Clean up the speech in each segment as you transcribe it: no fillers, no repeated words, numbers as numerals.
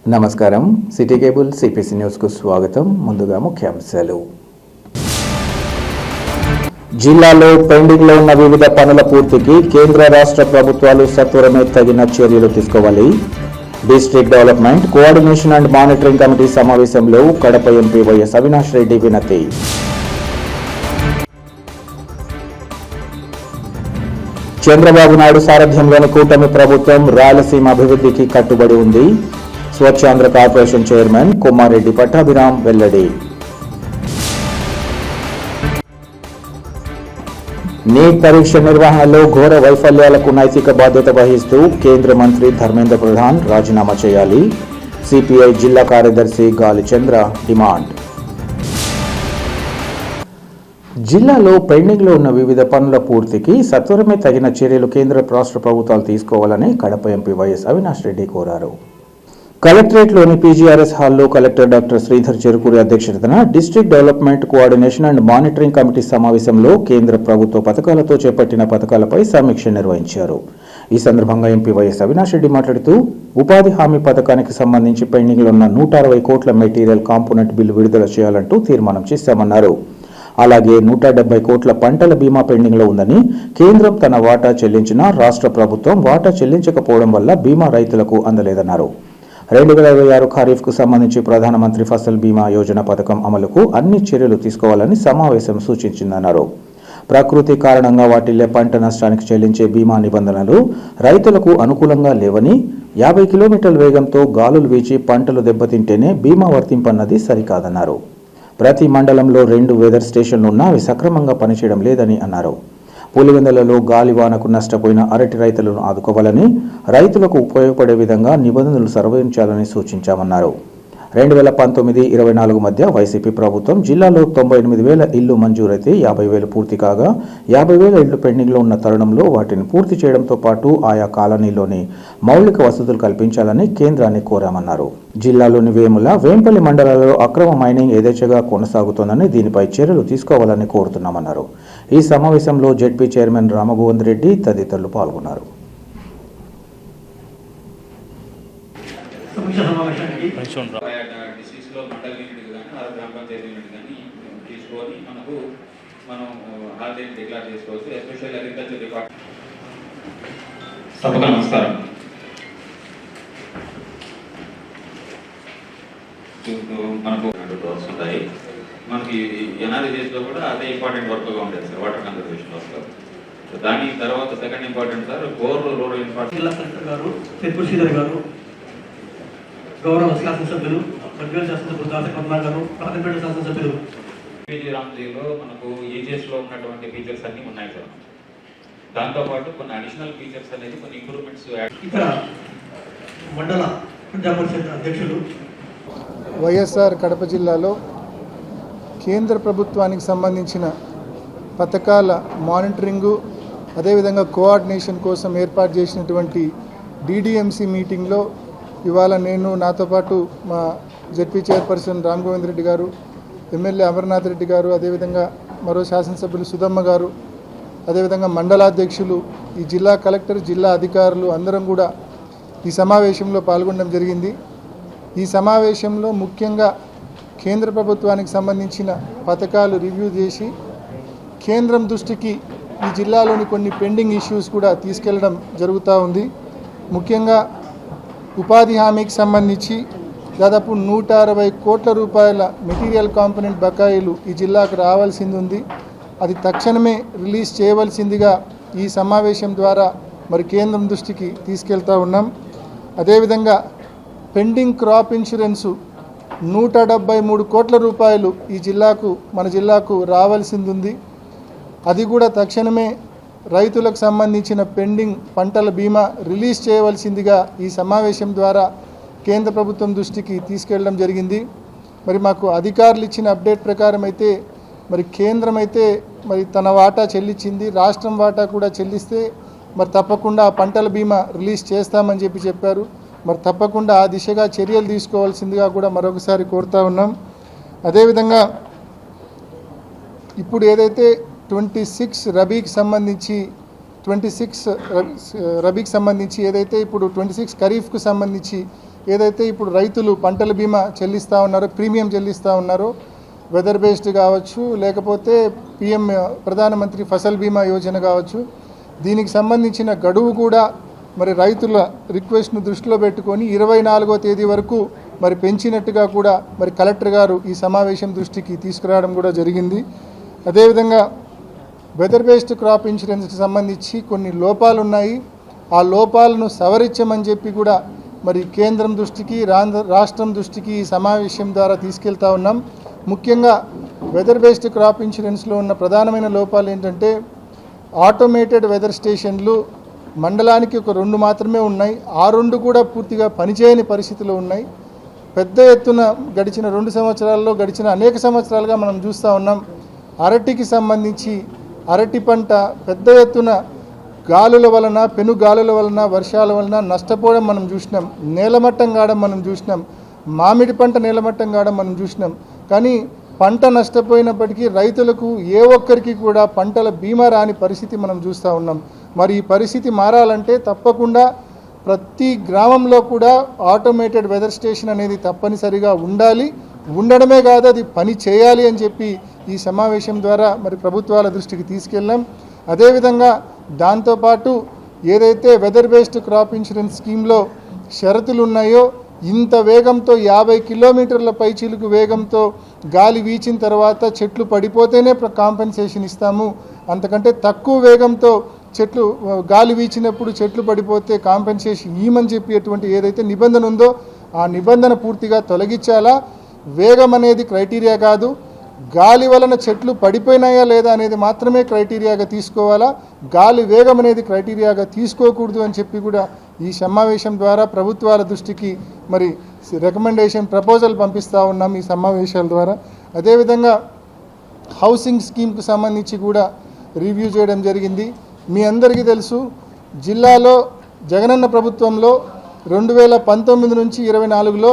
నమస్కారం. City cable CPC న్యూస్కు స్వాగతం. ముందుగా ముఖ్యాంశాలు. జిల్లాలో పెండింగ్లో ఉన్న వివిధ పనుల పూర్తికి కేంద్ర రాష్ట్ర ప్రభుత్వాలు సత్వరమే తగిన చర్యలు తీసుకోవాలి. District development coordination and monitoring committee సమావేశంలో కడప ఎంపీ వైఎస్ అవినాష్ రెడ్డి వినతి. చంద్రబాబు నాయుడు సారథ్యంలోని కూటమి ప్రభుత్వం రాయలసీమ అభివృద్ధికి కట్టుబడి ఉంది. స్వచ్ఛాంధ్ర కార్పొరేషన్ చైర్మన్ కొమ్మారెడ్డి పట్టాభిరామ్ వెల్లడి. నీట్ పరీక్ష నిర్వహణలో ఘోర వైఫల్యాలకు నైతిక బాధ్యత వహిస్తూ కేంద్ర మంత్రి ధర్మేంద్ర ప్రధాన్ రాజీనామా చేయాలి. సిపిఐ జిల్లా కార్యదర్శి గాలి చంద్ర డిమాండ్. జిల్లాలో పెండింగ్లో ఉన్న వివిధ పనుల పూర్తికి సత్వరమే తగిన చర్యలు కేంద్ర రాష్ట్ర ప్రభుత్వాలు తీసుకోవాలని కడప ఎంపీ వైఎస్ అవినాష్ రెడ్డి కోరారు. కలెక్టరేట్లోని పీజీఆర్ఎస్ హాల్లో కలెక్టర్ డాక్టర్ శ్రీధర్ చెరుకూరి అధ్యక్షతన district development coordination and monitoring committee సమావేశంలో కేంద్ర ప్రభుత్వ పథకాలతో చేపట్టిన పథకాలపై సమీక్ష నిర్వహించారు. ఈ సందర్భంగా ఎంపీ వైఎస్ అవినాష్ రెడ్డి మాట్లాడుతూ ఉపాధి హామీ పథకానికి సంబంధించి పెండింగ్లో ఉన్న 160 కోట్ల మెటీరియల్ కాంపోనెంట్ బిల్లు విడుదల చేయాలంటూ తీర్మానం చేశామన్నారు. అలాగే 170 కోట్ల పంటల బీమా పెండింగ్లో ఉందని, కేంద్రం తన వాటా చెల్లించినా రాష్ట్ర ప్రభుత్వం వాటా చెల్లించకపోవడం వల్ల బీమా రైతులకు అందలేదన్నారు. 2026 ఖరీఫ్కు సంబంధించి ప్రధానమంత్రి ఫసల్ బీమా యోజన పథకం అమలుకు అన్ని చర్యలు తీసుకోవాలని సమావేశం సూచించిందన్నారు. ప్రకృతి కారణంగా వాటిల్లే పంట నష్టానికి చెల్లించే బీమా నిబంధనలు రైతులకు అనుకూలంగా లేవని, 50 కిలోమీటర్ల వేగంతో గాలులు వీచి పంటలు దెబ్బతింటేనే బీమా వర్తింపన్నది సరికాదన్నారు. ప్రతి మండలంలో 2 వెదర్ స్టేషన్లు ఉన్నా అవి సక్రమంగా పనిచేయడం లేదని అన్నారు. పులివెందులలో గాలివానకు నష్టపోయిన అరటి రైతులను ఆదుకోవాలని, రైతులకు ఉపయోగపడే విధంగా నిబంధనలు సవరించాలని సూచించామన్నారు. 2019-24 మధ్య వైసీపీ ప్రభుత్వం జిల్లాలో 98,000 ఇళ్లు మంజూరైతే 50,000 పూర్తి కాగా 50,000 ఇళ్లు పెండింగ్లో ఉన్న తరుణంలో వాటిని పూర్తి చేయడంతో పాటు ఆయా కాలనీలోని మౌలిక వసతులు కల్పించాలని కేంద్రాన్ని కోరామన్నారు. జిల్లాలోని వేంపల్లి మండలాల్లో అక్రమ మైనింగ్ యథేచ్ఛగా కొనసాగుతోందని, దీనిపై చర్యలు తీసుకోవాలని కోరుతున్నామన్నారు. ఈ సమావేశంలో జెడ్పీ చైర్మన్ రామగోవింద్ రెడ్డి తదితరులు పాల్గొన్నారు. డిస్ట్రిక్ట్స్లో మండల్ యూనిట్ కానీ గ్రామ పంచాయతీ యూనిట్ కానీ తీసుకొని మనం హాలిడేని డిక్లేర్ చేసుకోవచ్చు. ఎస్పెషల్ అగ్రికల్చర్ డిపార్ట్మెంట్ సభకు నమస్కారం. మనకు డోర్స్ ఉంటాయి. మనకి ఎన్ఆర్జీఎస్లో కూడా అదే ఇంపార్టెంట్ వర్క్గా ఉండేది సార్, వాటర్ కన్జర్వేషన్ వర్క్. దాని తర్వాత second important sir core rural infrastructure. జిల్లా కలెక్టర్ గారు తిరుపతి శ్రీధర్ గారు, గౌరవ శాసనసభ్యులు పద్వేలు శాసనసభ్యులు దాసకొండ గారు, రాజంపేట శాసనసభ్యులు రామ్జీలో మనకు ఈజీఎస్లో ఉన్నటువంటి ఫీచర్స్ అన్నీ ఉన్నాయి సార్. దాంతోపాటు కొన్ని అడిషనల్ ఫీచర్స్ అనేది కొన్ని ఇంప్రూవ్మెంట్స్. ఇక్కడ మండల ప్రజా పరిషత్ అధ్యక్షులు వైఎస్ఆర్ కడప జిల్లాలో కేంద్ర ప్రభుత్వానికి సంబంధించిన పథకాల మానిటరింగు, అదేవిధంగా కోఆర్డినేషన్ కోసం ఏర్పాటు చేసినటువంటి డిడిఎంసి మీటింగ్లో ఇవాళ నేను, నాతో పాటు మా జెడ్పీ చైర్పర్సన్ రామగోవింద్ రెడ్డి గారు, ఎమ్మెల్యే అమర్నాథ్ రెడ్డి గారు, అదేవిధంగా మరో శాసనసభ్యులు సుధమ్మ గారు, అదేవిధంగా మండలాధ్యక్షులు, ఈ జిల్లా కలెక్టర్, జిల్లా అధికారులు అందరం కూడా ఈ సమావేశంలో పాల్గొనడం జరిగింది. ఈ సమావేశంలో ముఖ్యంగా కేంద్ర ప్రభుత్వానికి సంబంధించిన పథకాలు రివ్యూ చేసి కేంద్రం దృష్టికి ఈ జిల్లాలోని కొన్ని పెండింగ్ ఇష్యూస్ కూడా తీసుకెళ్లడం జరుగుతూ ఉంది. ముఖ్యంగా ఉపాధి హామీకి సంబంధించి దాదాపు 160 కోట్ల రూపాయల మెటీరియల్ కాంపోనెంట్ బకాయిలు ఈ జిల్లాకు రావాల్సింది ఉంది. అది తక్షణమే రిలీజ్ చేయవలసిందిగా ఈ సమావేశం ద్వారా మరి కేంద్రం దృష్టికి తీసుకెళ్తా ఉన్నాం. అదేవిధంగా పెండింగ్ క్రాప్ ఇన్సూరెన్సు 173 కోట్ల రూపాయలు ఈ జిల్లాకు, మన జిల్లాకు రావాల్సింది ఉంది. అది కూడా తక్షణమే రైతులకు సంబంధించిన పెండింగ్ పంటల బీమా రిలీజ్ చేయవలసిందిగా ఈ సమావేశం ద్వారా కేంద్ర ప్రభుత్వం దృష్టికి తీసుకెళ్లడం జరిగింది. మరి మాకు అధికారులు ఇచ్చిన అప్డేట్ ప్రకారం అయితే మరి కేంద్రం అయితే మరి తన వాటా చెల్లించింది, రాష్ట్రం వాటా కూడా చెల్లిస్తే మరి తప్పకుండా ఆ పంటల బీమా రిలీజ్ చేస్తామని చెప్పారు. మరి తప్పకుండా ఆ దిశగా చర్యలు తీసుకోవాల్సిందిగా కూడా మరొకసారి కోరుతా ఉన్నాం. అదేవిధంగా ఇప్పుడు ఏదైతే 26 రబీకి సంబంధించి 26 రబీకి సంబంధించి ఏదైతే ఇప్పుడు 26 ఖరీఫ్కు సంబంధించి ఏదైతే ఇప్పుడు రైతులు పంటల బీమా చెల్లిస్తూ ఉన్నారో, ప్రీమియం చెల్లిస్తూ ఉన్నారో, వెదర్ బేస్డ్ కావచ్చు, లేకపోతే పిఎం ప్రధానమంత్రి ఫసల్ బీమా యోజన కావచ్చు, దీనికి సంబంధించిన గడువు కూడా మరి రైతుల రిక్వెస్ట్ను దృష్టిలో పెట్టుకొని 24వ తేదీ వరకు మరి పెంచినట్టుగా కూడా మరి కలెక్టర్ గారు ఈ సమావేశం దృష్టికి తీసుకురావడం కూడా జరిగింది. అదేవిధంగా వెదర్ బేస్డ్ క్రాప్ ఇన్సూరెన్స్కి సంబంధించి కొన్ని లోపాలు ఉన్నాయి. ఆ లోపాలను సవరించమని చెప్పి కూడా మరి కేంద్రం దృష్టికి, రాష్ట్రం దృష్టికి ఈ సమావేశం ద్వారా తీసుకెళ్తా ఉన్నాం. ముఖ్యంగా వెదర్ బేస్డ్ క్రాప్ ఇన్సూరెన్స్లో ఉన్న ప్రధానమైన లోపాలు ఏంటంటే, ఆటోమేటెడ్ వెదర్ స్టేషన్లు మండలానికి ఒక 2 మాత్రమే ఉన్నాయి. ఆ 2 కూడా పూర్తిగా పనిచేయని పరిస్థితిలో ఉన్నాయి. పెద్ద ఎత్తున గడిచిన 2 సంవత్సరాల్లో, గడిచిన అనేక సంవత్సరాలుగా మనం చూస్తూ ఉన్నాం. అరటికి సంబంధించి అరటి పంట పెద్ద ఎత్తున గాలుల వలన, పెను గాలుల వలన, వర్షాల వలన నష్టపోవడం మనం చూసినాం. నేలమట్టం కావడం మనం చూసినాం. మామిడి పంట నేలమట్టం కావడం మనం చూసినాం. కానీ పంట నష్టపోయినప్పటికీ రైతులకు ఏ ఒక్కరికి కూడా పంటల బీమా రాని పరిస్థితి మనం చూస్తూ ఉన్నాం. మరి ఈ పరిస్థితి మారాలంటే తప్పకుండా ప్రతి గ్రామంలో కూడా ఆటోమేటెడ్ వెదర్ స్టేషన్ అనేది తప్పనిసరిగా ఉండాలి. ఉండడమే కాదు, అది పని చేయాలి అని చెప్పి ఈ సమావేశం ద్వారా మరి ప్రభుత్వాల దృష్టికి తీసుకెళ్ళాం. అదేవిధంగా దాంతోపాటు ఏదైతే వెదర్ బేస్డ్ క్రాప్ ఇన్సూరెన్స్ స్కీమ్లో షరతులు ఉన్నాయో, ఇంత వేగంతో 50 కిలోమీటర్ల పైచిలుకు వేగంతో గాలి వీచిన తర్వాత చెట్లు పడిపోతేనే కాంపెన్సేషన్ ఇస్తాము, అంతకంటే తక్కువ వేగంతో చెట్లు గాలి వీచినప్పుడు చెట్లు పడిపోతే కాంపెన్సేషన్ ఇవ్వమని చెప్పేటువంటి ఏదైతే నిబంధన ఉందో ఆ నిబంధన పూర్తిగా తొలగించాలా. వేగం అనేది క్రైటీరియా కాదు, గాలి వలన చెట్లు పడిపోయినాయా లేదా అనేది మాత్రమే క్రైటీరియాగా తీసుకోవాలా. గాలి వేగం అనేది క్రైటీరియాగా తీసుకోకూడదు అని చెప్పి కూడా ఈ సమావేశం ద్వారా ప్రభుత్వాల దృష్టికి మరి రికమెండేషన్ ప్రపోజల్ పంపిస్తూ ఉన్నాం ఈ సమావేశాల ద్వారా. అదేవిధంగా హౌసింగ్ స్కీమ్కి సంబంధించి కూడా రివ్యూ చేయడం జరిగింది. మీ అందరికీ తెలుసు, జిల్లాలో జగనన్న ప్రభుత్వంలో 2019 నుంచి 24లో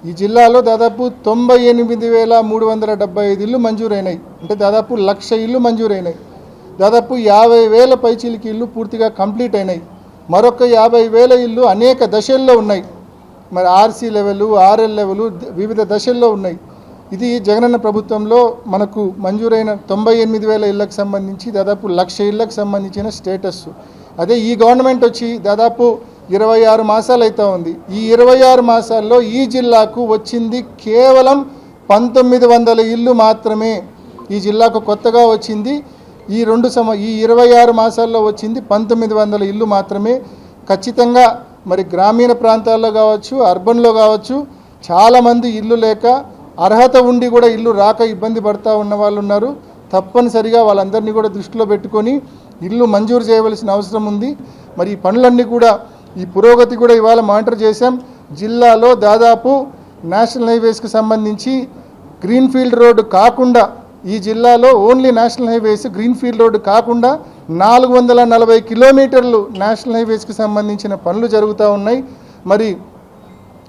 ఈ జిల్లాలో దాదాపు 98,375 ఇళ్ళు మంజూరైనాయి. అంటే దాదాపు 1,00,000 ఇళ్ళు మంజూరైనాయి. దాదాపు 50,000 పైచీలకి ఇళ్ళు పూర్తిగా కంప్లీట్ అయినాయి. మరొక 50,000 ఇళ్ళు అనేక దశల్లో ఉన్నాయి. మరి ఆర్సీ లెవెల్, ఆర్ఎల్ లెవెల్ వివిధ దశల్లో ఉన్నాయి. ఇది జగనన్న ప్రభుత్వంలో మనకు మంజూరైన 98,000 ఇళ్లకు సంబంధించి దాదాపు 1,00,000 ఇళ్లకు సంబంధించిన స్టేటస్. అదే ఈ గవర్నమెంట్ వచ్చి దాదాపు 26 మాసాలు అవుతా ఉంది. ఈ 26 మాసాల్లో ఈ జిల్లాకు వచ్చింది కేవలం 1900 ఇళ్ళు మాత్రమే. ఈ జిల్లాకు కొత్తగా వచ్చింది ఈ 26 మాసాల్లో వచ్చింది 1900 ఇళ్ళు మాత్రమే. ఖచ్చితంగా మరి గ్రామీణ ప్రాంతాల్లో కావచ్చు, అర్బన్లో కావచ్చు, చాలామంది ఇల్లు లేక, అర్హత ఉండి కూడా ఇల్లు రాక ఇబ్బంది పడుతూ ఉన్న వాళ్ళు ఉన్నారు. తప్పనిసరిగా వాళ్ళందరినీ కూడా దృష్టిలో పెట్టుకొని ఇల్లు మంజూరు చేయవలసిన అవసరం ఉంది. మరి ఈ పనులన్నీ కూడా, ఈ పురోగతి కూడా ఇవాళ మానిటర్ చేశాం. జిల్లాలో దాదాపు నేషనల్ హైవేస్కి సంబంధించి గ్రీన్ఫీల్డ్ రోడ్డు కాకుండా, ఈ జిల్లాలో only national highways greenfield road కాకుండా 440 కిలోమీటర్లు నేషనల్ హైవేస్కి సంబంధించిన పనులు జరుగుతూ ఉన్నాయి. మరి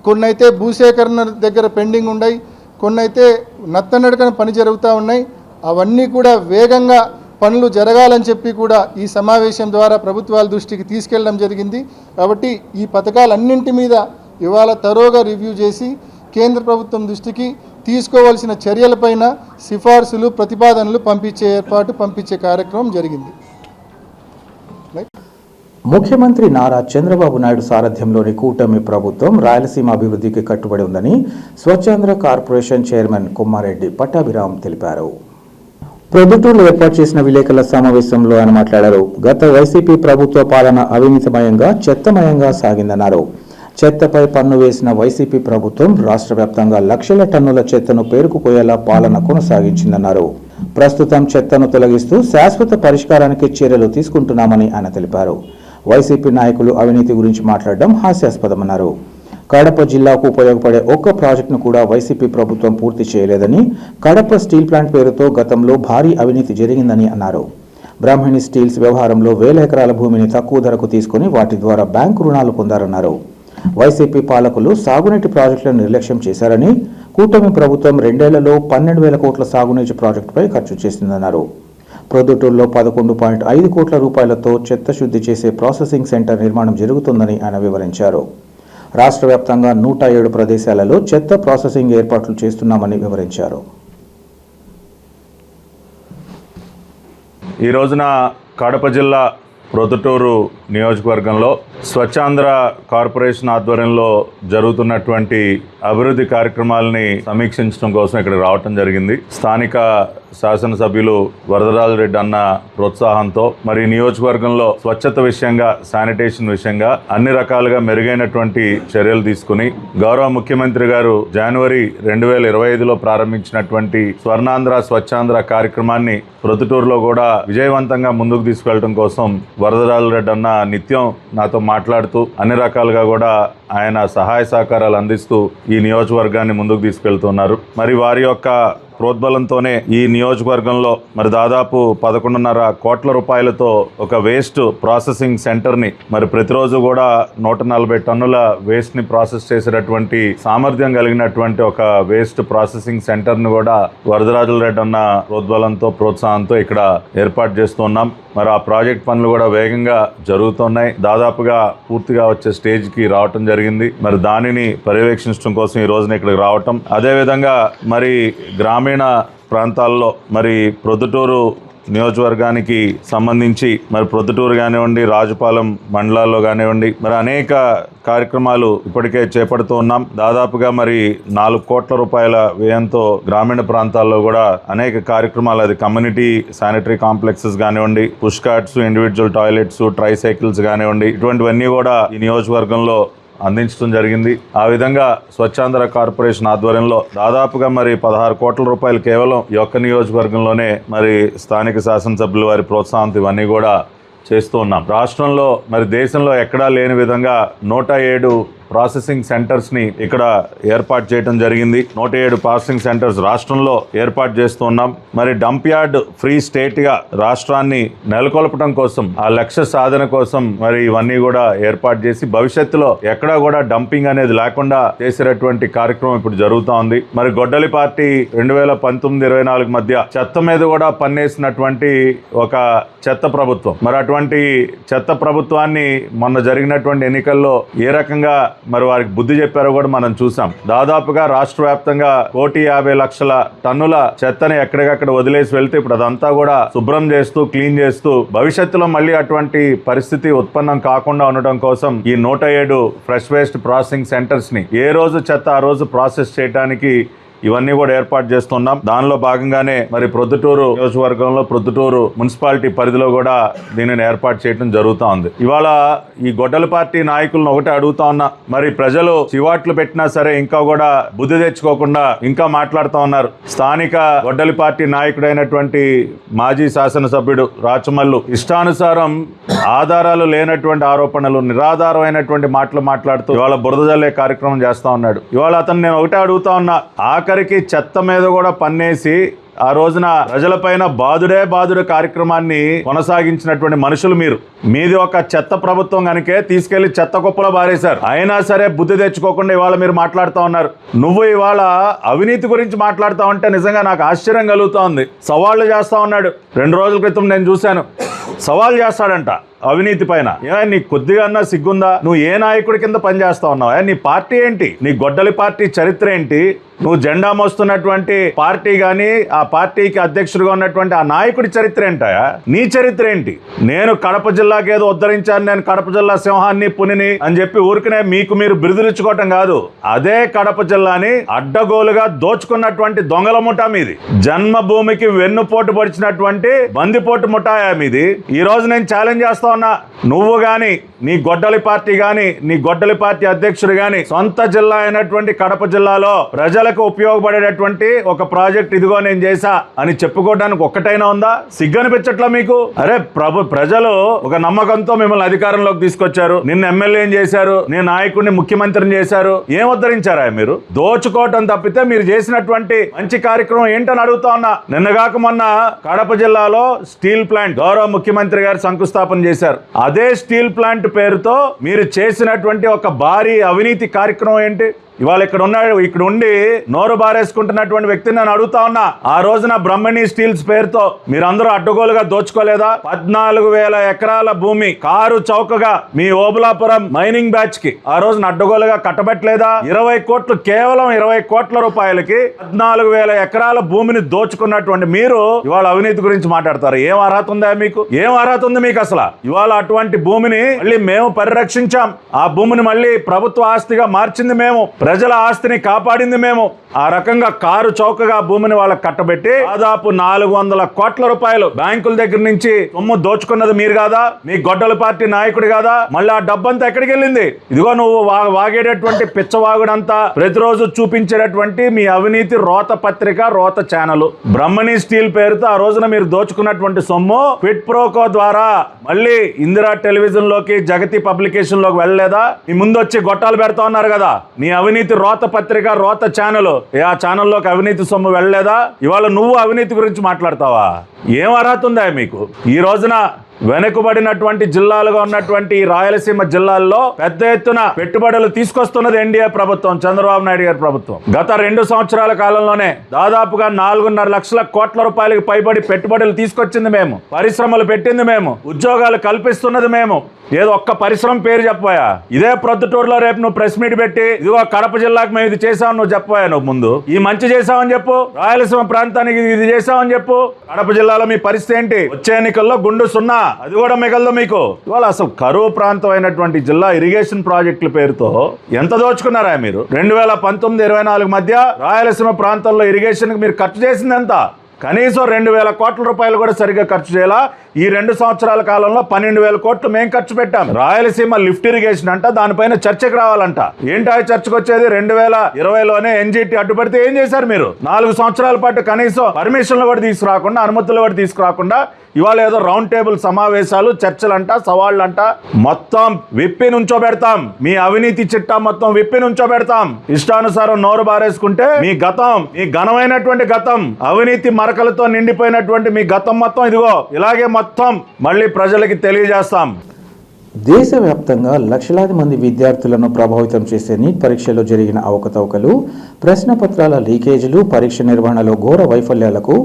కొన్నైతే భూసేకరణ దగ్గర పెండింగ్ ఉన్నాయి, కొన్నైతే నత్తనడకన పని జరుగుతూ ఉన్నాయి. అవన్నీ కూడా వేగంగా పనులు జరగాలని చెప్పి కూడా ఈ సమావేశం ద్వారా ప్రభుత్వాల దృష్టికి తీసుకెళ్ళడం జరిగింది. కాబట్టి ఈ పథకాలన్నింటి మీద ఇవాళ తరోగా రివ్యూ చేసి కేంద్ర ప్రభుత్వం దృష్టికి తీసుకోవాల్సిన చర్యలపైన సిఫార్సులు, ప్రతిపాదనలు పంపించే కార్యక్రమం జరిగింది. ముఖ్యమంత్రి నారా చంద్రబాబు నాయుడు సారథ్యంలోని కూటమి ప్రభుత్వం రాయలసీమ అభివృద్ధికి కట్టుబడి ఉందని స్వచ్ఛాంధ్ర కార్పొరేషన్ చైర్మన్ కొమ్మారెడ్డి పట్టాభిరామ్ తెలిపారు. ప్రొద్దుటూరులో ఏర్పాటు చేసిన విలేకరుల సమావేశంలో ఆయన మాట్లాడారు. గత వైసీపీ ప్రభుత్వ పాలన అవినీతిమయంగా, చెత్తమయంగా సాగిందన్నారు. చెత్తపై పన్ను వేసిన వైసీపీ ప్రభుత్వం రాష్ట్ర వ్యాప్తంగా లక్షల టన్నుల చెత్తను పేరుకుపోయేలా పాలన కొనసాగించిందన్నారు. ప్రస్తుతం చెత్తను తొలగిస్తూ శాశ్వత పరిష్కారానికి చర్యలు తీసుకుంటున్నామని ఆయన తెలిపారు. వైసీపీ నాయకులు అవినీతి గురించి మాట్లాడడం హాస్యాస్పదమన్నారు. కడప జిల్లాకు ఉపయోగపడే ఒక్క ప్రాజెక్టును కూడా వైసీపీ ప్రభుత్వం పూర్తి చేయలేదని, కడప స్టీల్ ప్లాంట్ పేరుతో గతంలో భారీ అవినీతి జరిగిందని అన్నారు. బ్రాహ్మణి స్టీల్స్ వ్యవహారంలో 1000 ఎకరాల భూమిని తక్కువ ధరకు తీసుకుని వాటి ద్వారా బ్యాంకు రుణాలు పొందారన్నారు. వైసీపీ పాలకులు సాగునీటి ప్రాజెక్టులను నిర్లక్ష్యం చేశారని, కూటమి ప్రభుత్వం 2 ఏళ్లలో 12,000 కోట్ల సాగునీటి ప్రాజెక్టుపై ఖర్చు చేసిందన్నారు. ప్రొద్దుటూరులో 11.5 కోట్ల రూపాయలతో చెత్త శుద్ధి చేసే ప్రాసెసింగ్ సెంటర్ నిర్మాణం జరుగుతుందని ఆయన వివరించారు. రాష్ట్ర వ్యాప్తంగా 107 ప్రదేశాలలో చెత్త ప్రాసెసింగ్ ఏర్పాట్లు చేస్తున్నామని వివరించారు. ఈ రోజున కడప జిల్లా ప్రొద్దుటూరు నియోజకవర్గంలో స్వచ్ఛాంధ్ర కార్పొరేషన్ ఆధ్వర్యంలో జరుగుతున్నటువంటి అభివృద్ధి కార్యక్రమాలని సమీక్షించడం కోసం ఇక్కడ రావటం జరిగింది. స్థానిక శాసనసభ్యులు వరదరాజరెడ్డి అన్న ప్రోత్సాహంతో మరి నియోజకవర్గంలో స్వచ్ఛత విషయంగా, శానిటేషన్ విషయంగా అన్ని రకాలుగా మెరుగైనటువంటి చర్యలు తీసుకుని గౌరవ ముఖ్యమంత్రి గారు జనవరి 2025లో ప్రారంభించినటువంటి స్వర్ణాంధ్ర స్వచ్ఛాంధ్ర కార్యక్రమాన్ని ప్రొద్దుటూరులో కూడా విజయవంతంగా ముందుకు తీసుకెళ్లడం కోసం వరదరాజరెడ్డి అన్న నిత్యం నాతో మాట్లాడుతూ అన్ని రకాలుగా కూడా ఆయన సహాయ సహకారాలు అందిస్తూ ఈ నియోజకవర్గాన్ని ముందుకు తీసుకెళ్తున్నారు. మరి వారి యొక్క ప్రోద్బలంతోనే ఈ నియోజకవర్గంలో మరి దాదాపు 11.5 కోట్ల రూపాయలతో ఒక వేస్ట్ ప్రాసెసింగ్ సెంటర్ని మరి ప్రతిరోజు కూడా 140 టన్నుల వేస్ట్ని ప్రాసెస్ చేసేటటువంటి సామర్థ్యం కలిగినటువంటి ఒక వేస్ట్ ప్రాసెసింగ్ సెంటర్ని కూడా వరదరాజరెడ్డి అన్న ప్రోద్బలంతో, ప్రోత్సాహంతో ఇక్కడ ఏర్పాటు చేస్తున్నాం. మరి ఆ ప్రాజెక్ట్ పనులు కూడా వేగంగా జరుగుతున్నాయి. దాదాపుగా పూర్తిగా వచ్చే స్టేజ్కి రావటం జరిగింది. మరి దానిని పర్యవేక్షించడం కోసం ఈ రోజున ఇక్కడికి రావటం, అదేవిధంగా మరి గ్రామీణ ప్రాంతాల్లో మరి ప్రొద్దుటూరు నియోజకవర్గానికి సంబంధించి మరి ప్రొద్దుటూరు కానివ్వండి, రాజుపాలెం మండలాల్లో కానివ్వండి మరి అనేక కార్యక్రమాలు ఇప్పటికే చేపడుతూ ఉన్నాం. దాదాపుగా మరి 4 కోట్ల రూపాయల వ్యయంతో గ్రామీణ ప్రాంతాల్లో కూడా అనేక కార్యక్రమాలు, అది కమ్యూనిటీ శానిటరీ కాంప్లెక్సెస్ కానివ్వండి, push carts, individual toilets, tricycles కానివ్వండి, ఇటువంటివన్నీ కూడా ఈ నియోజకవర్గంలో అందించడం జరిగింది. ఆ విధంగా స్వచ్ఛాంధ్ర కార్పొరేషన్ ఆధ్వర్యంలో దాదాపుగా మరి 16 కోట్ల రూపాయలు కేవలం ఈ ఒక్క నియోజకవర్గంలోనే మరి స్థానిక శాసనసభ్యుల వారి ప్రోత్సాహంతో ఇవన్నీ కూడా చేస్తూ ఉన్నాం. రాష్ట్రంలో మరి దేశంలో ఎక్కడా లేని విధంగా 107 ప్రాసెసింగ్ సెంటర్స్ని ఇక్కడ ఏర్పాటు చేయడం జరిగింది. 107 ప్రాసెసింగ్ సెంటర్స్ రాష్ట్రంలో ఏర్పాటు చేస్తున్నాం. మరి డంప్ యార్డ్ ఫ్రీ స్టేట్గా రాష్ట్రాన్ని నెలకొల్పడం కోసం, ఆ లక్ష్య సాధన కోసం మరి ఇవన్నీ కూడా ఏర్పాటు చేసి భవిష్యత్తులో ఎక్కడా కూడా డంపింగ్ అనేది లేకుండా చేసేటటువంటి కార్యక్రమం ఇప్పుడు జరుగుతూ ఉంది. మరి గొడ్డలి పార్టీ 2019-24 మధ్య చెత్త మీద కూడా పన్నేసినటువంటి ఒక చెత్త ప్రభుత్వం. మరి అటువంటి చెత్త ప్రభుత్వాన్ని మొన్న జరిగినటువంటి ఎన్నికల్లో ఏ రకంగా మరి వారికి బుద్ధి చెప్పారో కూడా మనం చూసాం. దాదాపుగా రాష్ట్ర వ్యాప్తంగా 1,50,00,000 టన్నుల చెత్తని ఎక్కడికక్కడ వదిలేసి వెళ్తే ఇప్పుడు అదంతా కూడా శుభ్రం చేస్తూ, క్లీన్ చేస్తూ భవిష్యత్తులో మళ్ళీ అటువంటి పరిస్థితి ఉత్పన్నం కాకుండా ఉండడం కోసం ఈ 107 ఫ్రెష్ వేస్ట్ ప్రాసెసింగ్ సెంటర్స్ ని ఏ రోజు చెత్త ఆ రోజు ప్రాసెస్ చేయడానికి ఇవన్నీ కూడా ఏర్పాటు చేస్తున్నాం. దానిలో భాగంగానే మరి ప్రొద్దుటూరు నియోజకవర్గంలో ప్రొద్దుటూరు మున్సిపాలిటీ పరిధిలో కూడా దీనిని ఏర్పాటు చేయడం జరుగుతూ ఉంది. ఇవాళ ఈ గొడ్డల పార్టీ నాయకులను ఒకటే అడుగుతా ఉన్నా, మరి ప్రజలు చివాట్లు పెట్టినా సరే ఇంకా కూడా బుద్ధి తెచ్చుకోకుండా ఇంకా మాట్లాడుతూ ఉన్నారు. స్థానిక గొడ్డలి పార్టీ నాయకుడైనటువంటి మాజీ శాసనసభ్యుడు రాచమల్లు ఇష్టానుసారం ఆధారాలు లేనటువంటి ఆరోపణలు, నిరాధారమైనటువంటి మాటలు మాట్లాడుతూ ఇవాళ బురద జల్లే కార్యక్రమం చేస్తా ఉన్నాడు. ఇవాళ అతను నేను ఒకటే అడుగుతా ఉన్నా, ఆఖరికి చెత్త మీద కూడా పన్నేసి ఆ రోజున ప్రజలపైన బాదుడు కార్యక్రమాన్ని కొనసాగించినటువంటి మనుషులు మీరు. మీది ఒక చెత్త ప్రభుత్వం కనుకే తీసుకెళ్లి చెత్త కుప్పలో బారేశారు. అయినా సరే బుద్ధి తెచ్చుకోకుండా ఇవాళ మీరు మాట్లాడుతూ ఉన్నారు. నువ్వు ఇవాళ అవినీతి గురించి మాట్లాడుతూ ఉంటే నిజంగా నాకు ఆశ్చర్యం కలుగుతూ ఉంది. సవాళ్లు చేస్తా ఉన్నాడు. 2 రోజుల క్రితం నేను చూశాను, సవాల్ చేస్తాడంట అవినీతి పైన. నీకు కొద్దిగా అన్నా సిగ్గుందా? నువ్వు ఏ నాయకుడి కింద పనిచేస్తా ఉన్నావా? నీ పార్టీ ఏంటి? నీ గొడ్డలి పార్టీ చరిత్ర ఏంటి? నువ్వు జెండా మోస్తున్నటువంటి పార్టీ కానీ ఆ పార్టీకి అధ్యక్షుడిగా ఉన్నటువంటి ఆ నాయకుడి చరిత్ర ఏంటాయా? నీ చరిత్ర ఏంటి? నేను కడప జిల్లాకి ఏదో ఉద్ధరించాను, నేను కడప జిల్లా సింహాన్ని పునిని అని చెప్పి ఊరికనే మీకు మీరు బిరుదులిచ్చుకోవటం కాదు. అదే కడప జిల్లాని అడ్డగోలుగా దోచుకున్నటువంటి దొంగల ముఠా మీది. జన్మభూమికి వెన్నుపోటు పొడిచినటువంటి బందిపోటు ముఠాయా మీది. ఈ రోజు నేను ఛాలెంజ్ చేస్తా ఉన్నా, నువ్వు గాని నీ గొడ్డలి పార్టీ గాని నీ గొడ్డలి పార్టీ అధ్యక్షుడు గాని సొంత జిల్లా అయినటువంటి కడప జిల్లాలో ప్రజలకు ఉపయోగపడేటటువంటి ఒక ప్రాజెక్ట్ ఇదిగో నేను చేశా అని చెప్పుకోవడానికి ఒక్కటైనా ఉందా? సిగ్గనిపించట్లా మీకు? అరే ప్రజలు ఒక నమ్మకంతో మిమ్మల్ని అధికారంలోకి తీసుకొచ్చారు. నిన్న ఎమ్మెల్యేని చేశారు, నీ నాయకుడిని ముఖ్యమంత్రిని చేశారు. ఏం ఉద్ధరించారా మీరు? దోచుకోవటం తప్పితే మీరు చేసినటువంటి మంచి కార్యక్రమం ఏంటని అడుగుతా ఉన్నా. నిన్నగాక మొన్న కడప జిల్లాలో స్టీల్ ప్లాంట్ గౌరవ ముఖ్యమంత్రి గారు శంకుస్థాపన చేశారు. అదే స్టీల్ ప్లాంట్ పేరుతో మీరు చేసినటువంటి ఒక భారీ అవినీతి కార్యక్రమం ఏంటి? ఇవాళ ఇక్కడ ఉండి నోరు బారేసుకుంటున్నటువంటి వ్యక్తిని నేను అడుగుతా ఉన్నా, ఆ రోజున బ్రహ్మణి స్టీల్స్ పేరుతో మీరందరూ అడ్డగోలుగా దోచుకోలేదా? 14,000 ఎకరాల భూమి కారు చౌకగా మీ ఓబులాపురం మైనింగ్ బ్యాచ్ కి ఆ రోజున అడ్డగోలుగా కట్టబెట్టలేదా? 20 కోట్లు, కేవలం 20 కోట్ల రూపాయలకి 14,000 ఎకరాల భూమిని దోచుకున్నటువంటి మీరు ఇవాళ అవినీతి గురించి మాట్లాడతారు. ఏం అర్హత ఉందా మీకు? ఏం అర్హత ఉంది మీకు అసలు? ఇవాళ అటువంటి భూమిని మళ్ళీ మేము పరిరక్షించాం. ఆ భూమిని మళ్ళీ ప్రభుత్వ ఆస్తిగా మార్చింది మేము, ప్రజల ఆస్తిని కాపాడింది మేము. ఆ రకంగా కారు చౌకగా భూమిని వాళ్ళకి కట్టబెట్టి దాదాపు 400 కోట్ల రూపాయలు బ్యాంకుల దగ్గర నుంచి సొమ్ము దోచుకున్నది మీరు కాదా? మీ గొడ్డల పార్టీ నాయకుడు కాదా? మళ్ళీ ఆ డబ్బంతా ఎక్కడికి వెళ్ళింది? ఇదిగో నువ్వు వాగేటటువంటి పిచ్చవాగుడంతా ప్రతిరోజు చూపించేటటువంటి మీ అవినీతి రోత పత్రిక, రోత ఛానల్ బ్రహ్మణి స్టీల్ పేరుతో ఆ రోజున మీరు దోచుకున్నటువంటి సొమ్ము క్విడ్ ప్రోకో ద్వారా మళ్ళీ ఇందిరా టెలివిజన్ లోకి, జగతి పబ్లికేషన్ లోకి వెళ్ళలేదా? మీ ముందు వచ్చి గొట్టాలు పెడతా ఉన్నారు కదా. నీ అవినీతి రోత పత్రిక, రోత ఛానల్, ఆ ఛానల్లోకి అవినీతి సొమ్ము వెళ్ళలేదా? ఇవాళ నువ్వు అవినీతి గురించి మాట్లాడతావా? ఏం అర్హత ఉందా మీకు? ఈ రోజున వెనుకబడినటువంటి జిల్లాలుగా ఉన్నటువంటి రాయలసీమ జిల్లాల్లో పెద్ద ఎత్తున పెట్టుబడులు తీసుకొస్తున్నది ఎన్డీఏ ప్రభుత్వం, చంద్రబాబు నాయుడు గారి ప్రభుత్వం. గత 2 సంవత్సరాల కాలంలోనే దాదాపుగా 4.5 లక్షల కోట్ల రూపాయలకి పైబడి పెట్టుబడులు తీసుకొచ్చింది మేము, పరిశ్రమలు పెట్టింది మేము, ఉద్యోగాలు కల్పిస్తున్నది మేము. ఏదో ఒక్క పరిశ్రమ పేరు చెప్పాయా? ఇదే ప్రొద్దుటూరులో రేపు నువ్వు ప్రెస్ మీట్ పెట్టి ఇదిగో కడప జిల్లాకు మేము ఇది చేసామని నువ్వు చెప్పాయా? నువ్వు ముందు ఈ మంచి చేసావని చెప్పు, రాయలసీమ ప్రాంతానికి ఇది చేసావని చెప్పు. కడప జిల్లాలో మీ పరిస్థితి ఏంటి? వచ్చే ఎన్నికల్లో గుండు 0, అది కూడా మిగలదు మీకు. ఇవాళ అసలు కరువు ప్రాంతం అయినటువంటి జిల్లా ఇరిగేషన్ ప్రాజెక్టుల పేరుతో ఎంత దోచుకున్నారా మీరు? 2019-24 మధ్య రాయలసీమ ప్రాంతంలో ఇరిగేషన్ కి మీరు ఖర్చు చేసింది ఎంత? కనీసం 2,000 కోట్ల రూపాయలు కూడా సరిగ్గా ఖర్చు చేయాలా? ఈ 2 సంవత్సరాల కాలంలో 12,000 కోట్లు మేము ఖర్చు పెట్టాం. రాయలసీమ లిఫ్ట్ ఇరిగేషన్ అంట, దానిపైన చర్చకు రావాలంట. ఏంటి ఆ చర్చకు వచ్చేది? 2020లోనే ఎన్జీటీ అడ్డుపడితే ఏం చేశారు మీరు? 4 సంవత్సరాల పాటు కనీసం పర్మిషన్లు కూడా తీసుకురాకుండా, అనుమతులు కూడా తీసుకురాకుండా ఇవాళ ఏదో రౌండ్ టేబుల్ సమావేశాలు, చర్చలంట, సవాళ్ళంట. మొత్తం విప్పి నుంచోబెడతాం. మీ అవినీతి చిట్టా మొత్తం విప్పి నుంచోబెడతాం. ఇష్టానుసారం నోరు బారేసుకుంటే మీ గతం, మీ ఘనమైనటువంటి గతం, అవినీతి మరకలతో నిండిపోయినటువంటి మీ గతం మొత్తం ఇదిగో ఇలాగే మొత్తం మళ్ళీ ప్రజలకి తెలియజేస్తాం. దేశవ్యాప్తంగా లక్షలాది మంది విద్యార్థులను ప్రభావితం చేసే నీట్ పరీక్షల్లో జరిగిన అవకతవకలు, ప్రశ్నపత్రాల లీకేజీలు, పరీక్ష నిర్వహణలో ఘోర వైఫల్యాలకు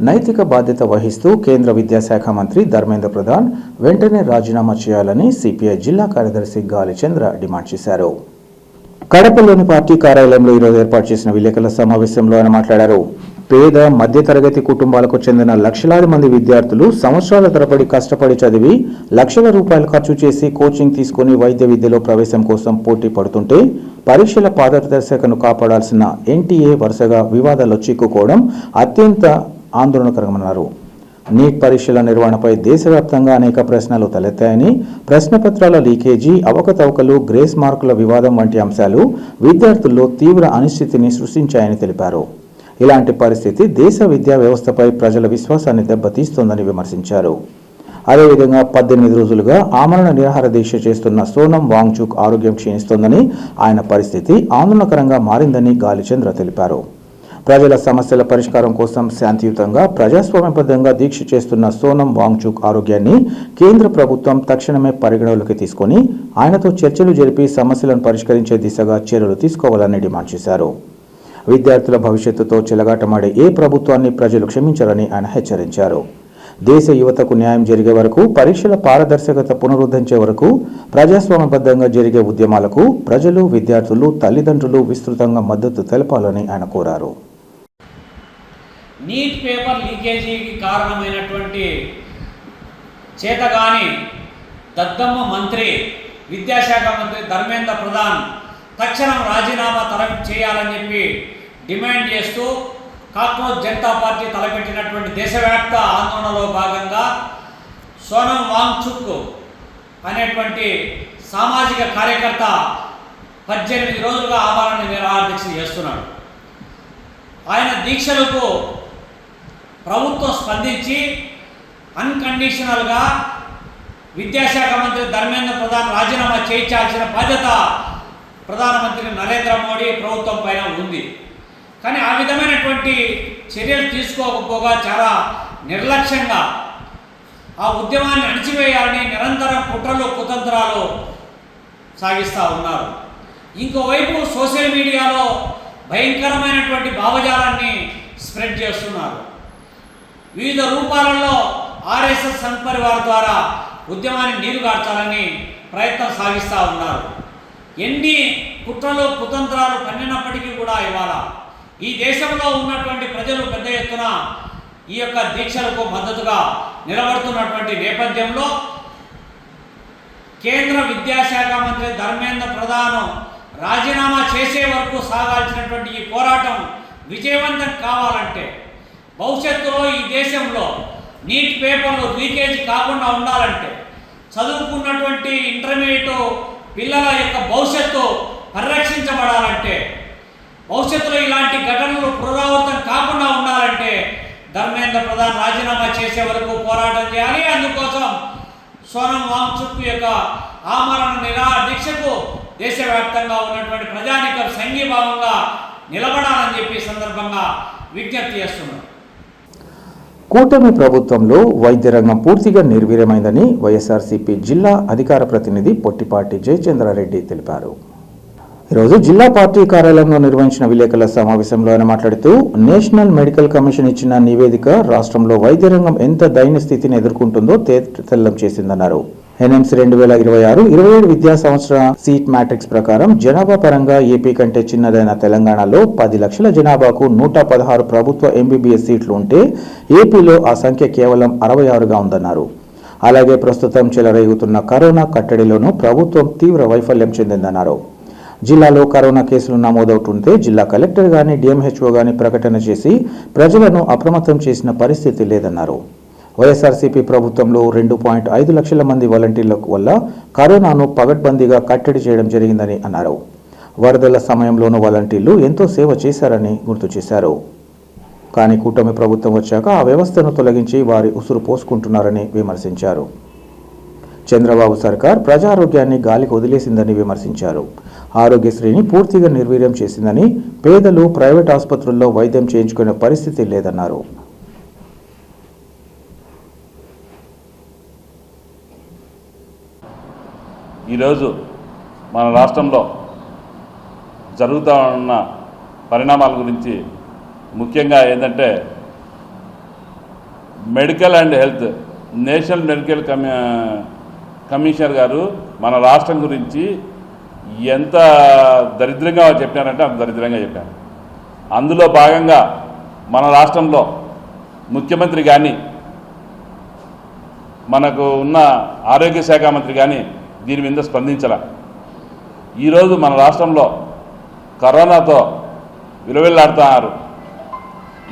నైతిక బాధ్యత వహిస్తూ కేంద్ర విద్యాశాఖ మంత్రి ధర్మేంద్ర ప్రధాన్ వెంటనే రాజీనామా చేయాలని సిపిఐ జిల్లా కార్యదర్శి గాలి చంద్ర డిమాండ్ చేశారు. కడపలోని పార్టీ కార్యాలయంలో ఈరోజు ఏర్పాటు చేసిన విలేకరుల సమావేశంలో ఆయన మాట్లాడారు. పేద మధ్యతరగతి కుటుంబాలకు చెందిన లక్షలాది మంది విద్యార్థులు సంవత్సరాల తరబడి కష్టపడి చదివి లక్షల రూపాయలు ఖర్చు చేసి కోచింగ్ తీసుకుని వైద్య విద్యలో ప్రవేశం కోసం పోటీ పడుతుంటే పరీక్షల పారదర్శకతను కాపాడాల్సిన ఎన్టీఏ వరుసగా వివాదాల్లో చిక్కుకోవడం అత్యంత ఆందోళనకరమన్నారు. నీట్ పరీక్షల నిర్వహణపై దేశవ్యాప్తంగా అనేక ప్రశ్నలు తలెత్తాయని, ప్రశ్నపత్రాల లీకేజీ, అవకతవకలు, గ్రేస్ మార్కుల వివాదం వంటి అంశాలు విద్యార్థుల్లో తీవ్ర అనిశ్చితిని సృష్టించాయని తెలిపారు. ఇలాంటి పరిస్థితి దేశ విద్యా వ్యవస్థపై ప్రజల విశ్వాసాన్ని దెబ్బతీస్తోందని విమర్శించారు. అదేవిధంగా 18 రోజులుగా ఆమరణ నిరాహార దీక్ష చేస్తున్న సోనం వాంగ్చుక్ ఆరోగ్యం క్షీణిస్తోందని, ఆయన పరిస్థితి ఆందోళనకరంగా మారిందని గాలిచంద్ర తెలిపారు. ప్రజల సమస్యల పరిష్కారం కోసం శాంతియుతంగా ప్రజాస్వామ్యబద్ధంగా దీక్ష చేస్తున్న సోనం వాంగ్చుక్ ఆరోగ్యాన్ని కేంద్ర ప్రభుత్వం తక్షణమే పరిగణలోకి తీసుకొని ఆయనతో చర్చలు జరిపి సమస్యలను పరిష్కరించే దిశగా చర్యలు తీసుకోవాలని డిమాండ్ చేశారు. విద్యార్థుల భవిష్యత్తుతో చెలగాటమాడే ఏ ప్రభుత్వాన్ని ప్రజలు క్షమించరని ఆయన హెచ్చరించారు. దేశ యువతకు న్యాయం జరిగే వరకు, పరీక్షల పారదర్శకత పునరుద్ధరించే వరకు ప్రజాస్వామ్యబద్ధంగా జరిగే ఉద్యమాలకు ప్రజలు, విద్యార్థులు, తల్లిదండ్రులు విస్తృతంగా మద్దతు తెలపాలని ఆయన కోరారు. నీట్ పేపర్ లీకేజీకి కారణమైనటువంటి చేతగాని దద్దమ్మ మంత్రి, విద్యాశాఖ మంత్రి ధర్మేంద్ర ప్రధాన్ తక్షణం రాజీనామా చేయాలని చెప్పి డిమాండ్ చేస్తూ కాక్రోచ్ జనతా పార్టీ తలపెట్టినటువంటి దేశవ్యాప్త ఆందోళనలో భాగంగా సోనం వాంగ్చుక్ అనేటువంటి సామాజిక కార్యకర్త 18 రోజులుగా ఆమరణ నిరాహార దీక్ష చేస్తున్నాడు. ఆయన దీక్షలకు ప్రభుత్వం స్పందించి అన్కండిషనల్గా విద్యాశాఖ మంత్రి ధర్మేంద్ర ప్రధాన్ రాజీనామా చేయించాల్సిన బాధ్యత ప్రధానమంత్రి నరేంద్ర మోడీ ప్రభుత్వం పైన ఉంది. కానీ ఆ విధమైనటువంటి చర్యలు తీసుకోకపోగా చాలా నిర్లక్ష్యంగా ఆ ఉద్యమాన్ని అణిచివేయాలని నిరంతరం కుట్రలు, కుతంత్రాలు సాగిస్తూ ఉన్నారు. ఇంకోవైపు సోషల్ మీడియాలో భయంకరమైనటువంటి భావజాలాన్ని స్ప్రెడ్ చేస్తున్నారు. వివిధ రూపాలలో ఆర్ఎస్ఎస్ సంఘపరివార్ ద్వారా ఉద్యమాన్ని నీరుగార్చాలని ప్రయత్నం సాగిస్తూ ఉన్నారు. ఎన్ని కుట్రలు కుతంత్రాలు పన్నినప్పటికీ కూడా ఇవాళ ఈ దేశంలో ఉన్నటువంటి ప్రజలు పెద్ద ఎత్తున ఈ యొక్క దీక్షలకు మద్దతుగా నిలబడుతున్నటువంటి నేపథ్యంలో కేంద్ర విద్యాశాఖ మంత్రి ధర్మేంద్ర ప్రధాన్ రాజీనామా చేసే వరకు సాగాల్సినటువంటి ఈ పోరాటం విజయవంతం కావాలంటే, భవిష్యత్తులో ఈ దేశంలో నీట్ పేపర్లు లీకేజ్ కాకుండా ఉండాలంటే, చదువుకున్నటువంటి ఇంటర్మీడియట్ పిల్లల యొక్క భవిష్యత్తు పరిరక్షించబడాలంటే, భవిష్యత్తులో ఇలాంటి ఘటనలు పునరావృతం కాకుండా ఉండాలంటే ధర్మేంద్ర ప్రధాన్ రాజీనామా చేసే వరకు పోరాటం చేయాలి. అందుకోసం సోనం వాంగ్చుక్ యొక్క ఆమరణ నిరాహార దీక్షకు దేశవ్యాప్తంగా ఉన్నటువంటి ప్రజానికం సంఘీభావంగా నిలబడాలని చెప్పి సందర్భంగా విజ్ఞప్తి చేస్తున్నారు. కూటమి ప్రభుత్వంలో వైద్య రంగం పూర్తిగా నిర్వీర్యమైందని వైఎస్ఆర్సీపీ జిల్లా అధికార ప్రతినిధి పొట్టిపాటి జయచంద్రారెడ్డి తెలిపారు. ఈరోజు జిల్లా పార్టీ కార్యాలయంలో నిర్వహించిన విలేకరుల సమావేశంలో ఆయన మాట్లాడుతూ, నేషనల్ మెడికల్ కమిషన్ ఇచ్చిన నివేదిక రాష్ట్రంలో వైద్య రంగం ఎంత దయనీయ స్థితిని ఎదుర్కొంటుందో తెల్లం చేసిందన్నారు. ఎన్ఎంసీ 2026-27 విద్యా సంవత్సర సీట్ మ్యాట్రిక్స్ ప్రకారం జనాభా పరంగా ఏపీ కంటే చిన్నదైన తెలంగాణలో 10 లక్షల జనాభాకు 116 ప్రభుత్వ ఎంబీబీఎస్ సీట్లు ఉంటే ఏపీలో ఆ సంఖ్య కేవలం 66గా ఉందన్నారు. అలాగే ప్రస్తుతం చెలరేగుతున్న కరోనా కట్టడిలోనూ ప్రభుత్వం తీవ్ర వైఫల్యం చెందిందన్నారు. జిల్లాలో కరోనా కేసులు నమోదవుతుంటే జిల్లా కలెక్టర్ గాని డిఎంహెచ్ఓ గాని ప్రకటన చేసి ప్రజలను అప్రమత్తం చేసిన పరిస్థితి లేదన్నారు. వైఎస్ఆర్సీపీ ప్రభుత్వంలో 2.5 లక్షల మంది వాలంటీర్ల వల్ల కరోనాను పగడ్బందీగా కట్టడి చేయడం జరిగిందని అన్నారు. వరదల సమయంలోనూ వాలంటీర్లు ఎంతో సేవ చేశారని గుర్తు చేశారు. కానీ కూటమి ప్రభుత్వం వచ్చాక ఆ వ్యవస్థను తొలగించి వారి ఉసురు పోసుకుంటున్నారని విమర్శించారు. చంద్రబాబు సర్కార్ ప్రజారోగ్యాన్ని గాలికి వదిలేసిందని విమర్శించారు. ఆరోగ్యశ్రీని పూర్తిగా నిర్వీర్యం చేసిందని, పేదలు ప్రైవేట్ ఆసుపత్రుల్లో వైద్యం చేయించుకునే పరిస్థితి లేదన్నారు. ఈరోజు మన రాష్ట్రంలో జరుగుతూ ఉన్న పరిణామాల గురించి ముఖ్యంగా ఏంటంటే, medical and health national medical commissioner గారు మన రాష్ట్రం గురించి ఎంత దరిద్రంగా చెప్పారంటే అంత దరిద్రంగా చెప్పారు. అందులో భాగంగా మన రాష్ట్రంలో ముఖ్యమంత్రి కానీ, మనకు ఉన్న ఆరోగ్య శాఖ మంత్రి కానీ దీని మీద స్పందించాల. ఈరోజు మన రాష్ట్రంలో కరోనాతో విలువెల్లాడుతున్నారు.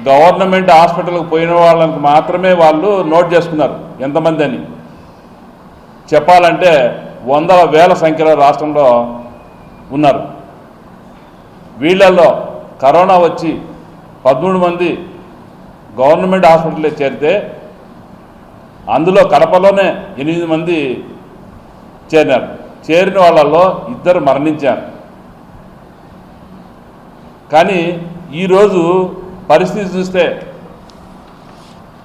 గవర్నమెంట్ హాస్పిటల్కి పోయిన వాళ్ళకి మాత్రమే వాళ్ళు నోట్ చేసుకున్నారు ఎంతమంది అని. చెప్పాలంటే వందల వేల సంఖ్యలో రాష్ట్రంలో ఉన్నారు. వీళ్ళల్లో కరోనా వచ్చి 13 మంది గవర్నమెంట్ హాస్పిటల్లో చేరితే అందులో కడపలోనే 8 మంది చేరినారు. చేరిన వాళ్ళల్లో 2 మరణించారు. కానీ ఈరోజు పరిస్థితి చూస్తే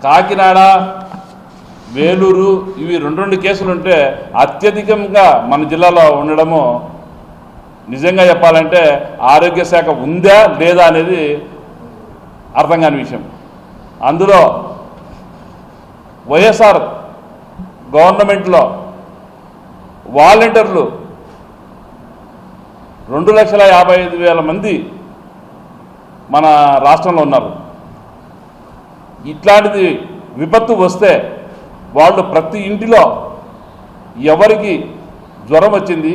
కాకినాడ, వేలూరు ఇవి 2 కేసులు ఉంటే అత్యధికంగా మన జిల్లాలో ఉండడము నిజంగా చెప్పాలంటే ఆరోగ్య శాఖ ఉందా లేదా అనేది అర్థం కాని విషయం. అందులో వైఎస్ఆర్ గవర్నమెంట్లో వాలంటీర్లు 2,55,000 మంది మన రాష్ట్రంలో ఉన్నారు. ఇట్లాంటిది విపత్తు వస్తే వాళ్ళు ప్రతి ఇంటిలో ఎవరికి జ్వరం వచ్చింది,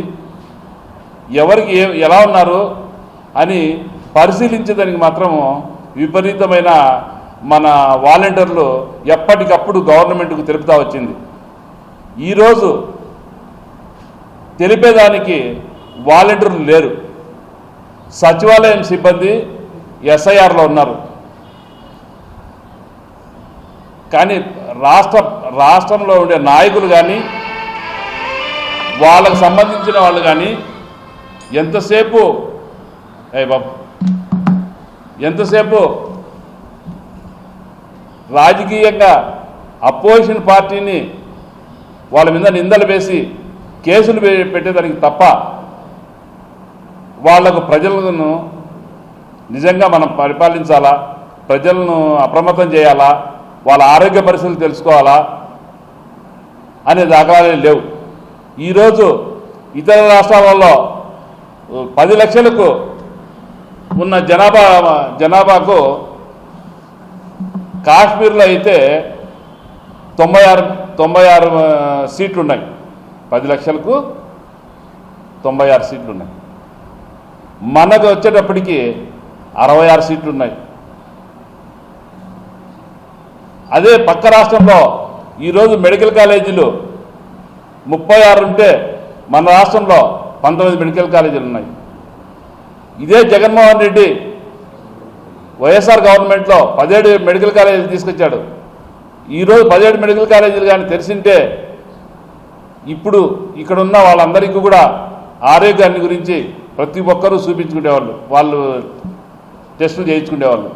ఎవరికి ఎలా ఉన్నారు అని పరిశీలించేదానికి మాత్రము విపరీతమైన మన వాలంటీర్లు ఎప్పటికప్పుడు గవర్నమెంట్కు తెలుపుతూ వచ్చింది. ఈరోజు తెలిపేదానికి వాలంటీర్లు లేరు. సచివాలయం సిబ్బంది ఎస్ఐఆర్లో ఉన్నారు. కానీ రాష్ట్రంలో ఉండే నాయకులు కానీ వాళ్ళకు సంబంధించిన వాళ్ళు కానీ ఎంతసేపు రాజకీయంగా అపోజిషన్ పార్టీని వాళ్ళ మీద నిందలు వేసి కేసులు పెట్టేదానికి తప్ప వాళ్లకు ప్రజలను నిజంగా మనం పరిపాలించాలా, ప్రజలను అప్రమత్తం చేయాలా, వాళ్ళ ఆరోగ్య పరిస్థితులు తెలుసుకోవాలా అనే దాఖలాలే లేవు. ఈరోజు ఇతర రాష్ట్రాలలో 10 లక్షలకు ఉన్న జనాభాకు కాశ్మీర్లో అయితే 96 సీట్లు ఉన్నాయి. 10 లక్షలకు 96 సీట్లు ఉన్నాయి. మనకు వచ్చేటప్పటికి 66 సీట్లు ఉన్నాయి. అదే పక్క రాష్ట్రంలో ఈరోజు మెడికల్ కాలేజీలు 36 ఉంటే మన రాష్ట్రంలో 19 మెడికల్ కాలేజీలు ఉన్నాయి. ఇదే జగన్మోహన్ రెడ్డి వైఎస్ఆర్ గవర్నమెంట్లో 17 మెడికల్ కాలేజీలు తీసుకొచ్చాడు. ఈరోజు 17 మెడికల్ కాలేజీలు కానీ తెరిచింటే ఇప్పుడు ఇక్కడ ఉన్న వాళ్ళందరికీ కూడా ఆరోగ్యాన్ని గురించి ప్రతి ఒక్కరూ చూపించుకునేవాళ్ళు, వాళ్ళు టెస్టులు చేయించుకునేవాళ్ళు.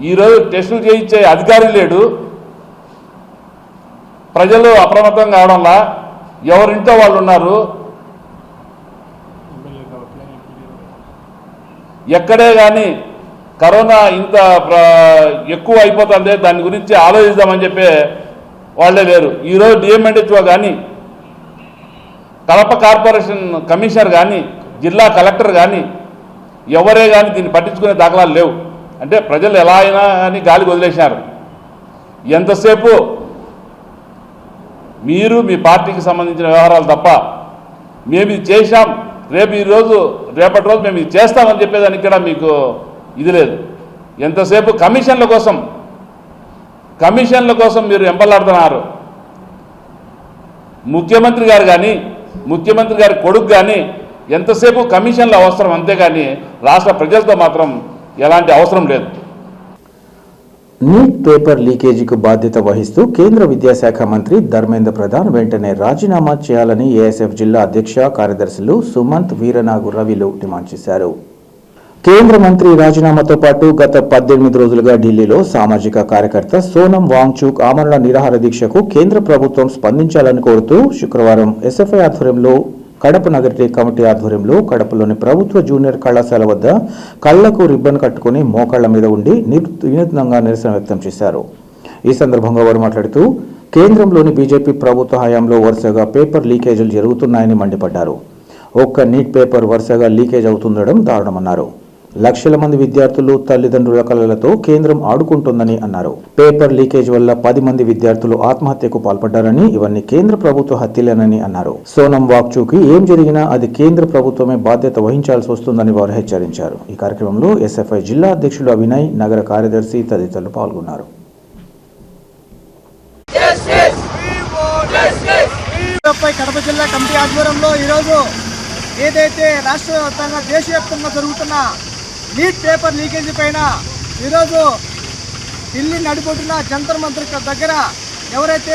ఈరోజు టెస్టులు చేయించే అధికారి లేడు. ప్రజలు అప్రమత్తం కావడంలా ఎవరింటో వాళ్ళు ఉన్నారు. ఎక్కడే కానీ కరోనా ఇంత ఎక్కువ అయిపోతుంది, దాని గురించి ఆలోచిద్దామని చెప్పే వాళ్ళే లేరు. ఈరోజు డిఎంఎన్హెచ్ఓ కానీ, కడప కార్పొరేషన్ కమిషనర్ కానీ, జిల్లా కలెక్టర్ కానీ ఎవరే కానీ దీన్ని పట్టించుకునే దాఖలాలు లేవు. అంటే ప్రజలు ఎలా అయినా కానీ గాలికి వదిలేసినారు. ఎంతసేపు మీరు మీ పార్టీకి సంబంధించిన వ్యవహారాలు తప్ప మేము ఇది చేశాం, రేపటి రోజు మేము ఇది చేస్తామని చెప్పేదానికి కూడా మీకు ఇది లేదు. ఎంతసేపు కమిషన్ల కోసం మీరు ఎంపలాడుతున్నారు. ముఖ్యమంత్రి గారు కానీ, ముఖ్యమంత్రి గారి కొడుకు కానీ ఎంతసేపు కమిషన్ల అవసరం, అంతేగాని రాష్ట్ర ప్రజలతో మాత్రం ఎలాంటి అవసరం లేదు. నీట్ పేపర్ లీకేజీకి బాధ్యత వహిస్తూ కేంద్ర విద్యాశాఖ మంత్రి ధర్మేంద్ర ప్రధాన్ వెంటనే రాజీనామా చేయాలని ఏఎస్ఎఫ్ జిల్లా అధ్యక్ష కార్యదర్శులు సుమంత్, వీరనాగు రవిలు డిమాండ్ చేశారు. కేంద్ర మంత్రి రాజీనామాతో పాటు గత 18 రోజులుగా ఢిల్లీలో సామాజిక కార్యకర్త సోనం వాంగ్చుక్ ఆమరణ నిరాహార దీక్షకు కేంద్ర ప్రభుత్వం స్పందించాలని కోరుతూ శుక్రవారం ఎస్ఎఫ్ఐ ఆధ్వర్యంలో, కడప నగర కమిటీ ఆధ్వర్యంలో కడపలోని ప్రభుత్వ జూనియర్ కళాశాల వద్ద కళ్లకు రిబ్బన్ కట్టుకుని మోకాళ్ల మీద ఉండి వినూత్నంగా నిరసన వ్యక్తం చేశారు. ఈ సందర్భంగా వారు మాట్లాడుతూ కేంద్రంలోని బీజేపీ ప్రభుత్వ హయాంలో వరుసగా పేపర్ లీకేజీలు జరుగుతున్నాయని మండిపడ్డారు. ఒక్క నీట్ పేపర్ వరుసగా లీకేజ్ అవుతుండడం దారుణమన్నారు. లక్షల మంది విద్యార్థులు తల్లిదండ్రుల కలలతో కేంద్రం ఆడుకుంటుందని అన్నారు. పేపర్ లీకేజ్ వల్ల 10 మంది విద్యార్థులు ఆత్మహత్యకు పాల్పడ్డారని, ఇవన్నీ కేంద్ర ప్రభుత్వ హత్యలేనని అన్నారు. సోనం వాంగ్చుక్కి ఏం జరిగినా అది కేంద్ర ప్రభుత్వమే బాధ్యత వహించాల్సి వస్తుందని వారు హెచ్చరించారు. ఈ కార్యక్రమంలో ఎస్ఎఫ్ఐ జిల్లా అధ్యక్షులు అవినయ్, నగర కార్యదర్శి తదితరులు పాల్గొన్నారు. కడప జిల్లా కమిటీ ఆధ్వర్యంలో ఈరోజు ఏదైతే రాష్ట్ర వ్యాప్తంగా దేశవ్యాప్తంగా జరుగుతున్న నీట్ పేపర్ లీకేజీ పైన ఈరోజు ఢిల్లీ నడిపోతున్న జంతర్ మంతర్ దగ్గర ఎవరైతే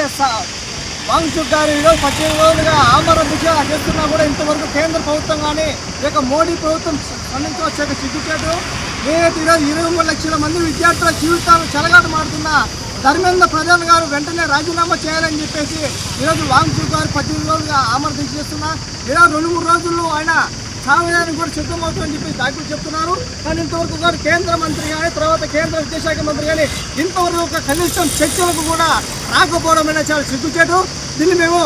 వాంగ్చుక్ గారు ఈరోజు 18 రోజులుగా ఆమరణ దీక్ష చేస్తున్నా కూడా ఇంతవరకు కేంద్ర ప్రభుత్వం కానీ లేక మోడీ ప్రభుత్వం స్పందించవచ్చే సిగ్గుచేటు. ఏదైతే ఈరోజు 23 లక్షల మంది విద్యార్థుల జీవితాలు చెలగాటమాడుతున్న ధర్మేంద్ర ప్రధాన్ గారు వెంటనే రాజీనామా చేయాలని చెప్పేసి ఈరోజు వాంగ్చుక్ గారు 18 రోజులుగా ఆమరణ దీక్ష చేస్తున్నా. ఇలా 2-3 రోజుల్లో ఆయన సామయానికి కూడా సిద్ధమవుతుందని చెప్పి దాఖలు చెప్తున్నారు. కానీ ఇంతవరకు కూడా కేంద్ర మంత్రి కానీ, తర్వాత కేంద్ర విద్యాశాఖ మంత్రి కానీ ఇంతవరకు కనీసం చర్చలకు కూడా రాకపోవడం అనేది చాలా సిగ్గుచేటు. దీన్ని మేము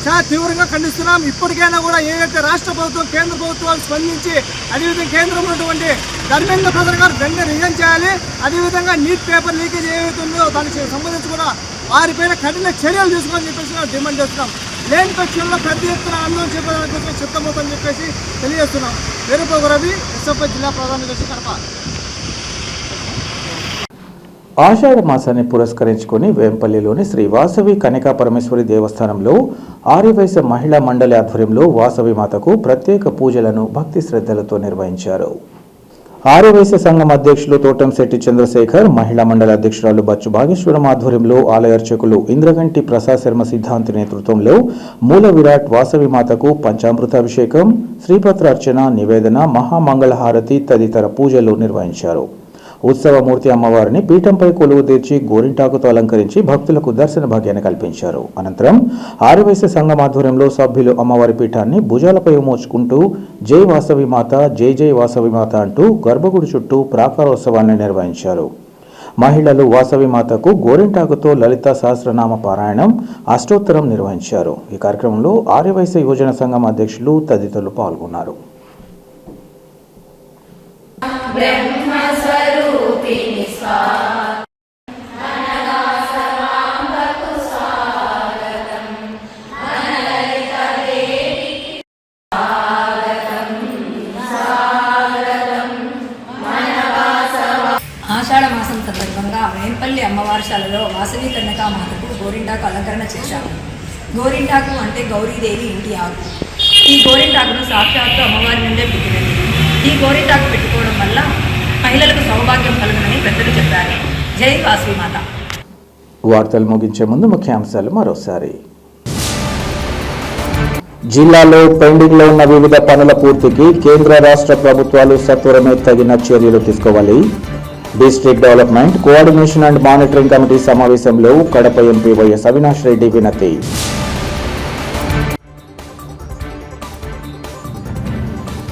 చాలా తీవ్రంగా ఖండిస్తున్నాం. ఇప్పటికైనా కూడా ఏదైతే రాష్ట్ర ప్రభుత్వం, కేంద్ర ప్రభుత్వాలు స్పందించి అదేవిధంగా కేంద్రంలో ఉన్నటువంటి ధర్మేంద్ర ప్రధాన్ గారు వెంటనే రిజైన్ చేయాలి. అదేవిధంగా నీట్ పేపర్ లీకేజ్ ఏవైతే ఉందో దానికి సంబంధించి కూడా వారిపైన కఠిన చర్యలు తీసుకోవాలని చెప్పేసి డిమాండ్ చేస్తున్నాం. లేని పక్షంలో పెద్ద ఎత్తున ఆందోళన చేపడానికి సిద్ధమవుతుందని చెప్పేసి తెలియజేస్తున్నాం. వీరబాబు రవి, ఎస్ఎఫ్ఐ జిల్లా ప్రధాన కార్యదర్శి, కడప. ఆషాఢ మాసాన్ని పురస్కరించుకుని వేంపల్లిలోని శ్రీ వాసవి కనికా పరమేశ్వరి దేవస్థానంలో ఆర్యవైశ్య మహిళా మండలి ఆధ్వర్యంలో వాసవి మాతకు ప్రత్యేక పూజలను భక్తి శ్రద్ధలతో నిర్వహించారు. ఆర్యవైశ్య సంఘం అధ్యక్షులు తోటంశెట్టి చంద్రశేఖర్, మహిళా మండలి అధ్యక్షురాలు బచ్చు భాగేశ్వరం ఆధ్వర్యంలో ఆలయ అర్చకులు ఇంద్రగంటి ప్రసాద్ శర్మ సిద్ధాంతి నేతృత్వంలో మూల విరాట్ వాసవి మాతకు పంచామృతాభిషేకం, శ్రీపత్ర అర్చన, నివేదన, మహామంగళహారతి తదితర పూజలు నిర్వహించారు. ఉత్సవమూర్తి అమ్మవారిని పీఠంపై కొలువు తీర్చి గోరింటాకుతో అలంకరించి భక్తులకు దర్శన భాగ్యాన్ని కల్పించారు. అనంతరం ఆర్యవైశ్య సంఘం ఆధ్వర్యంలో సభ్యులు అమ్మవారి పీఠాన్ని భుజాలపై మోచుకుంటూ జై వాసవి మాత, జై జై వాసవి మాత అంటూ గర్భగుడి చుట్టూ ప్రాకారోత్సవాన్ని నిర్వహించారు. మహిళలు వాసవి మాతకు గోరింటాకుతో లలిత సహస్రనామ పారాయణం, అష్టోత్తరం నిర్వహించారు. ఈ కార్యక్రమంలో ఆర్యవైశ్య యువజన సంఘం అధ్యక్షులు తదితరులు పాల్గొన్నారు. ఆషాఢ మాసం సందర్భంగా వేంపల్లి అమ్మవారిశాలలో వాసవి కన్యకామాతకు గోరింటాకు అలంకరణ చేశాము. గోరింటాకు అంటే గౌరీదేవి ఇంటి ఆకు. ఈ గోరింటాకును సాక్షాత్తు అమ్మవారి నుండే పుట్టినది. ఈ గోరింటాకు పెట్టుకోవడం వల్ల మహిళలకు సౌభాగ్యం కలుగునని పెద్దలు చెప్పారు. జై వాసవి మాత. వార్తలు ముగించే ముందు ముఖ్యాంశాలు మరోసారి. జిల్లాలో పెండింగ్లో ఉన్న వివిధ పనుల పూర్తికి కేంద్ర రాష్ట్ర ప్రభుత్వాలు సత్వరమే తగిన చర్యలు తీసుకోవాలి. District development coordination and monitoring committee సమావేశంలో కడప ఎంపీ వైఎస్ అవినాష్ రెడ్డి వినతి.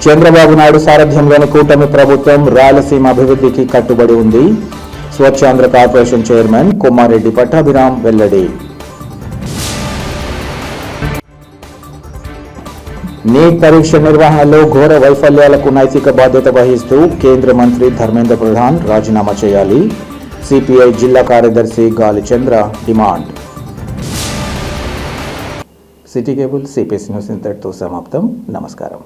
చంద్రబాబు నాయుడు సారథ్యంలోని కూటమి ప్రభుత్వం రాయలసీమ అభివృద్ధికి కట్టుబడి ఉంది. స్వచ్ఛాంధ్ర కార్పొరేషన్ చైర్మన్ కొమ్మారెడ్డి పట్టాభిరామ్ వెల్లడి. నీట్ పరీక్ష నిర్వహణలో ఘోర వైఫల్యాలకు నైతిక బాధ్యత వహిస్తూ కేంద్ర మంత్రి ధర్మేంద్ర ప్రధాన్ రాజీనామా చేయాలి. సిపిఐ జిల్లా కార్యదర్శి Gali Chandra demand. City cable CPS news ఇంతటితో సమాప్తం. నమస్కారం.